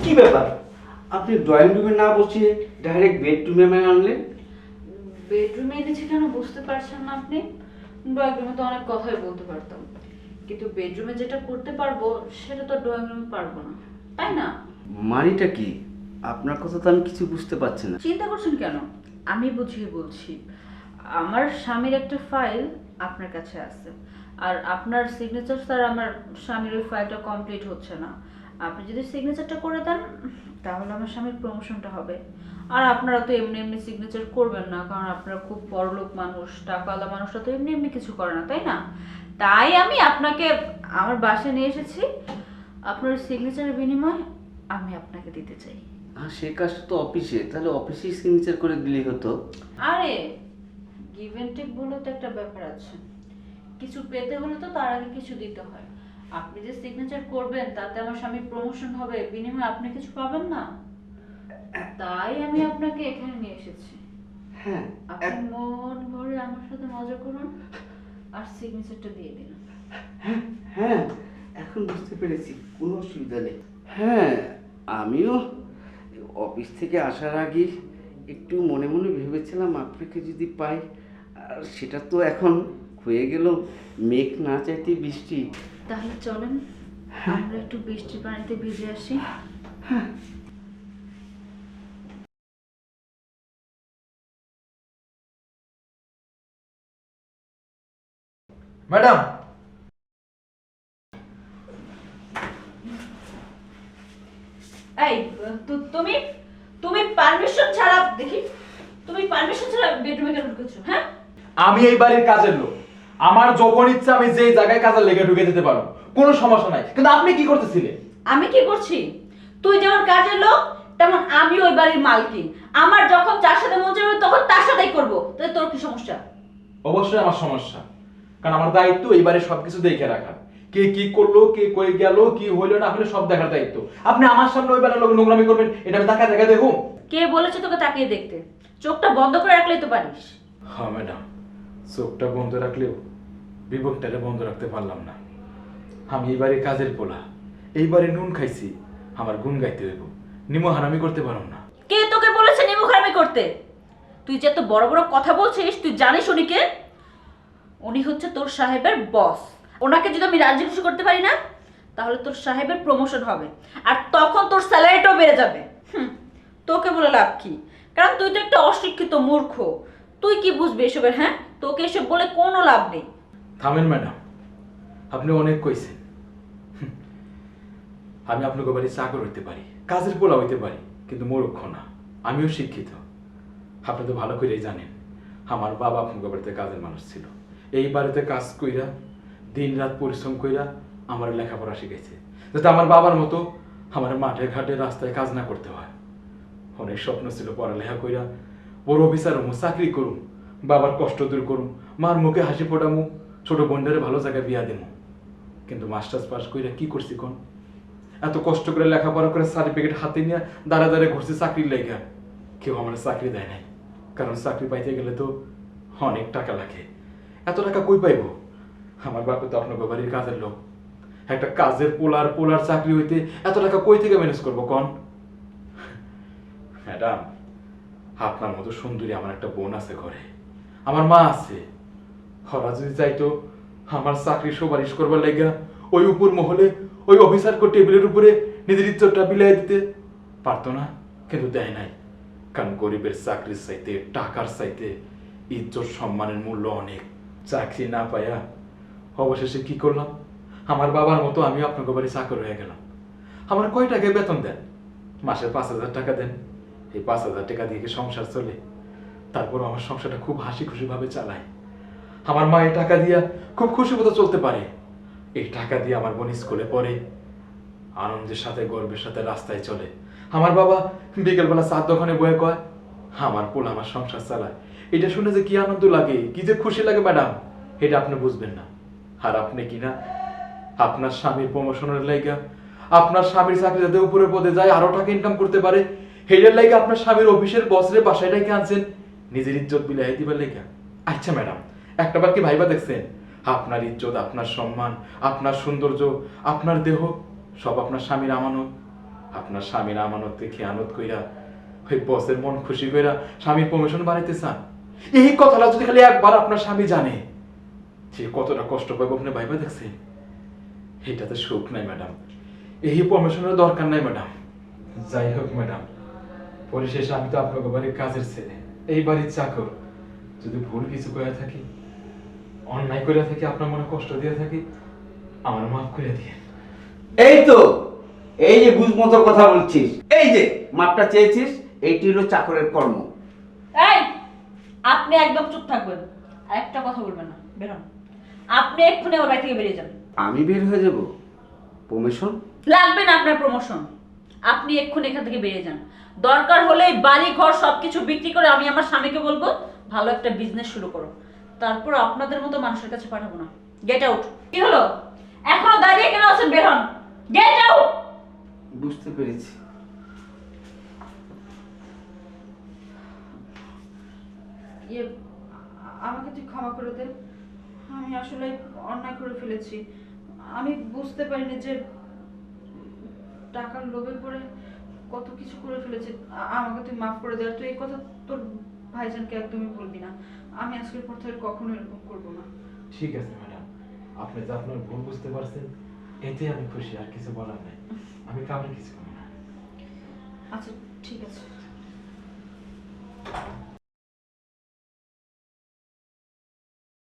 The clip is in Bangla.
কি ব্যাপার, আপনি ড্রয়িং রুমে না বসিয়ে ডাইরেক্ট বেডরুমে আনলেন? বেডরুমে এনেছি কেন বুঝতে পারছেন না আপনি? ড্রয়িং রুমে তো অনেক কথাই বলতে পারতাম, কিন্তু বেডরুমে যেটা করতে পারবো সেটা তো ড্রয়িং রুমে পারবো না, তাই না? মানেটা কি? আপনার কথা তো আমি কিছু বুঝতে পারছি না। চিন্তা করছেন কেন? আমি বুঝিয়ে বলছি। আমার স্বামীর একটা ফাইল আপনার কাছে আছে, আর আপনার সিগনেচার স্যার আমার স্বামীর ওই ফাইলটা কমপ্লিট হচ্ছে না। আপনি যদি সিগনেচারটা করে দেন তাহলে আমার স্বামীর প্রমোশনটা হবে। আর আপনারা তো এমনি এমনি সিগনেচার করবেন না, কারণ আপনারা খুব বড়লোক মানুষ, টাকাওয়ালা মানুষরা তো এমনি এমনি কিছু করে না, তাই না? তাই আমি আপনাকে আমার বাসায় নিয়ে এসেছি। আপনার সিগনেচারের বিনিময়ে আমি আপনাকে দিতে চাই। আর সে কাজটা তো অফিসে, তাহলে অফিসেই সিগনেচার করে দিলেই হতো। আরে গিভ এন্ড টেক বলে তো একটা ব্যাপার আছে, কিছু পেতে হলে তো তার আগে কিছু দিতে হয়। আপনি যে সিগনেচার করবেন তাতে আমার স্বামী প্রমোশন হবে, বিনিময়ে আপনি কিছু পাবেন না। তাই আমি আপনাকে এখানে নিয়ে এসেছি। হ্যাঁ, আপনি মন ভরে আমার সাথে মজা করুন আর সিগনেচারটা দিয়ে দিন। হ্যাঁ হ্যাঁ, এখন বুঝতে পেরেছি, কোনো অসুবিধা নেই। হ্যাঁ, আমিও অফিস থেকে আসার আগে একটু মনে মনে ভেবেছিলাম আপনাকে যদি পাই, আর সেটা তো এখন হয়ে গেল। মেঘ না চাইতে বৃষ্টি। তাহলে চলেন আমরা একটু বৃষ্টির পানিতে ভিজে আসি। ম্যাডাম, এই তুমি তুমি পারমিশন ছাড়া দেখি, তুমি পারমিশন ছাড়া বেডরুমে কেন ঢুকেছো? হ্যাঁ, আমি এই বাড়ির কাজের লোক। আমার যখন ইচ্ছা আমি যেই জায়গায় কাজের লেগে ঢুকে যেতে পারো, কোনো সমস্যা নাই। কিন্তু আপনি কি করতেছিলেন? আমি কি করছি? তুই যেমন কাজের লোক তেমন আমি ওই বাড়ির মালকিন। আমার যখন যার সাথে মন চাইবে তখন তার সাথেই করবো, তাই তোর কি সমস্যা? অবশ্যই আমার সমস্যা, কারণ আমার দায়িত্ব এই বাড়ির সবকিছু দেখে রাখা। কে কি করলো, কে কই গেল, কি হইলো না হলে সব দেখার দায়িত্ব। আপনি আমার সামনে ওই বাড়ির লোক নোংরামি করবেন, এটা আমি তাকায় দেখা দেখুন? কে বলেছে তোকে তাকিয়ে দেখতে? চোখটা বন্ধ করে রাখলেই তো পারিস। হ্যাঁ ম্যাডাম, চোখটা বন্ধ রাখলেও বিবেকটাকে বন্ধ রাখতে পারলাম না। আমি এই বাড়ির কাজের পোলা, এই বাড়ি নুন খাইছি, আমার গুণ গাইতে হইব, নিমো হারামি করতে পারলাম না। কে তোকে বলেছে নিমুখারামি করতে? তুই যে এত বড় বড় কথা বলছিস, তুই জানিস উনি কে? উনি হচ্ছে তোর সাহেবের বস। ওনাকে যদি আমি রাজি খুশি করতে পারি না তাহলে তোর সাহেবের প্রমোশন হবে, আর তখন তোর স্যালারিটাও বেড়ে যাবে। তোকে বলে লাভ কি? কারণ তুই তো একটা অশিক্ষিত মূর্খ। তুই কি বুঝবি এসবের? হ্যাঁ, তোকে এসব বলে কোনো লাভ নেই। থামেন ম্যাডাম, আপনি অনেক কইছেন। আমি আপনাকে বাড়ি চাকর হইতে পারি, কাজের পোলা হইতে পারি, কিন্তু মূর্খ না। আমিও শিক্ষিত। আপনি তো ভালো করেই জানেন আমার বাবা আপনাকে বাড়িতে কাজের মানুষ ছিল। এই বাড়িতে কাজ কইরা দিন রাত পরিশ্রম কইরা আমার লেখাপড়া শিখেছে, যাতে আমার বাবার মতো আমার মাঠে ঘাটে রাস্তায় কাজ না করতে হয়। অনেক স্বপ্ন ছিল পড়ালেখা কইরা বড় অফিসার হমু, চাকরি করুম, বাবার কষ্ট দূর করুম, মার মুখে হাসি ফোটামু, ছোট বোনদের ভালো জায়গায় বিয়া দেবো। কিন্তু মাস্টার্স পাস কইরা কি করছি কোন? এত কষ্ট করে লেখাপড়া করে সার্টিফিকেট হাতে নিয়ে দাঁড়া দাঁড়ে ঘুরছি চাকরির লেগা। কেউ আমার চাকরি দেয় নাই, কারণ চাকরি পাইতে গেলে তো অনেক টাকা লাগে। এত টাকা কই পাইব? আমার বাপে তো আপনার বাড়ির কাজের লোক, একটা কাজের পোলার পোলার চাকরি হইতে এত টাকা কই থেকে ম্যানেজ করবো কন? ম্যাডাম, আপনার মতো সুন্দরী আমার একটা বোন আছে ঘরে, আমার মা আছে। হরা যদি চাইতো আমার চাকরি সুপারিশ করবার লেগা ওই উপর মহলে ওই অফিসার কো টেবিলের উপরে নিজের ইজ্জতটা বিলাই দিতে পারতো না, কিন্তু দেয় নাই। কারণ গরিবের চাকরির চাইতে, টাকার চাইতে ইজ্জত সম্মানের মূল্য অনেক। চাকরি না পাইয়া অবশেষে কি করলাম? আমার বাবার মতো আমি আপনাকে বাড়ি চাকর হয়ে গেলাম। আমার কয় টাকায় বেতন দেন? মাসে 5,000 টাকা দেন। এই 5,000 টাকা দিয়ে কি সংসার চলে? তারপর আমার সংসারটা খুব হাসি খুশি ভাবে চালায়। আমার মা এই টাকা দিয়া খুব খুশি মতো চলতে পারে। এই টাকা দিয়ে আমার বোন স্কুলে পড়ে, আনন্দের সাথে গর্বের সাথে রাস্তায় চলে। আমার বাবা বিকেলবেলা চার দোকানে বয়ে কয় আমার পোলা আমার সংসার চালায়। এটা শুনে যে কি আনন্দ লাগে, কি যে খুশি লাগে ম্যাডাম, এটা আপনি বুঝবেন না। আর আপনি কিনা আপনার স্বামীর প্রমোশনের লাইগা, আপনার স্বামীর চাকরি যাতে উপরে পদে যায়, আরো টাকা ইনকাম করতে পারে, হেডের লাইগা আপনার স্বামীর অফিসের বসরে বাসায় ডেকে আনছেন নিজের ইজ্জত বিলাই দিবার লাইগা। আচ্ছা ম্যাডাম, একটাবার কি ভাইবা দেখছেন আপনার ইজ্জত, আপনার সম্মান, আপনার সৌন্দর্য, আপনার দেহ সব আপনার স্বামীর আমানত, আপনার স্বামীর আমানতকে খেয়ানত কইরা ওই বসের মন খুশি কইরা স্বামীর প্রমোশন বাড়াইতে চান? এই কথাটা যদি খালি একবার আপনার স্বামী জানে যে কতটা কষ্ট পাইব আপনি ভাইবা দেখছেন, এটাতে সুখ নাই ম্যাডাম, এই প্রমোশনের দরকার নাই ম্যাডাম। যাই হোক ম্যাডাম, পরিশেষে আমি তো আপনাকে বাড়ির কাজের ছেলে, এই বাড়ির চাকর। যদি ভুল কিছু করে থাকি, অন্যায় করে থাকি, আপনার মনে কষ্ট দিয়ে থাকি, আমার মাফ করে দিয়ে। এই তো, এই যে বুঝমতো কথা বলছিস, এই যে মাপটা চেয়েছিস, এইটি হলো চাকরের কর্ম। এই, আপনি একদম চুপ থাকবেন, আর একটা কথা বলবেন না, বের হন। আপনি এক্ষুনি আমার বাড়ি থেকে বেরিয়ে যান। আমি বের হয়ে যাব? প্রমোশন লাগবে না আপনার প্রমোশন, আপনি এক্ষুনি এখান থেকে বেরিয়ে যান। দরকার হলে এই বাড়ি ঘর সবকিছু বিক্রি করে আমি আমার স্বামীকে বলবো ভালো একটা বিজনেস শুরু করো, তারপর আপনাদের মতো মানুষের কাছে পাঠাবো না। Get out. কি হলো, এখনো দাঁড়িয়ে কেন আছেন? বের হন, গেট আউট। বুঝতে পেরেছি। আমাকে তুই ক্ষমা করে দে, আমি আসলে অন্যায় করে ফেলেছি। আমি বুঝতে পারিনি যে টাকার লোভে পড়ে কত কিছু করে ফেলেছি। আমাকে তুই মাফ করে দে। আর তুই এই কথা তোর ভাইজানকে একদমই বলবি না। আমি আজকের পর থেকে কখনো এরকম করবো না। ঠিক আছে ম্যাডাম, আপনি যে আপনার ভুল বুঝতে পারছেন, এতে আমি খুশি, আর কিছু বলার নাই। আমি কাউকে কিছু করি না। আচ্ছা ঠিক আছে।